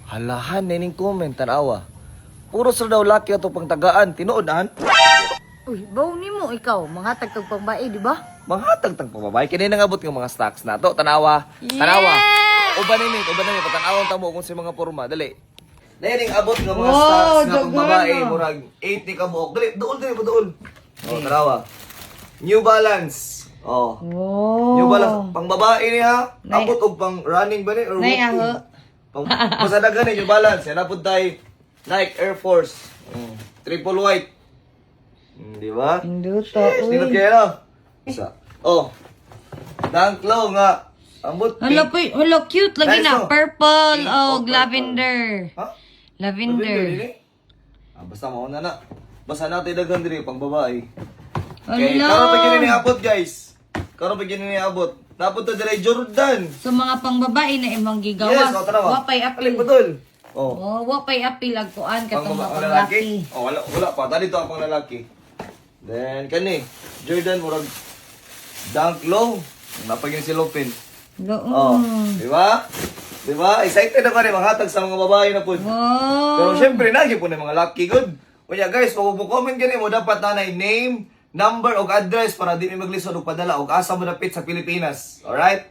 Halahan nining comment tanawa. Puro sa daw laki ato pang tagaan, tinuodan. Uy, baw ni mo ikaw, mga tagtag pangbae, di ba? Manghatag tang pababay kini nangabot ng mga stocks nato. Tanawa. Tanawa. Uban ni patanawon ta mo kung sa mga porma, dali. Dali ning abot ng mga stocks nga pang babae murag 80 ka buok. Dali, duol. Oh, tanawa. New Balance. Oh. New Balance pang babae niya, abot og pang running ba ni or Nay walking? aho. Pasadagan ni New Balance, yan napod tay Nike Air Force. Triple white. Di ba? Induto, Sino kaya na? Isa. Oh. Dunk low nga. Ambot pink. Hala, cute lagi Nice, na. no? Purple Pink o o lavender. Ha? Lavender. Dili? Basta mauna na. Basta natin daghan diri pang babae. Okay, Hala. karon pa ni abot guys. Karon pa ni abot. Dapat to diri Jordan. So mga pangbabae na imong Yes, gigawas. oh, tanawa. Wapay Alin apil. putol. Oh. Oh, wapay apil agkuan Pang katong mga lalaki. panglaki. Oh, wala pa. Tadi to ang pang lalaki. Then kani Jordan murag dunk low. Napagin si Lopin. Oh, di ba? Di ba? Excited ako rin maghatag sa mga babae na po. Wow. Pero syempre, nagi po na mga lucky good. Kaya guys, kung mo-comment gani mo, dapat na name, number, o address para di mi maglisod o padala o asa mo dapit sa Pilipinas. Alright?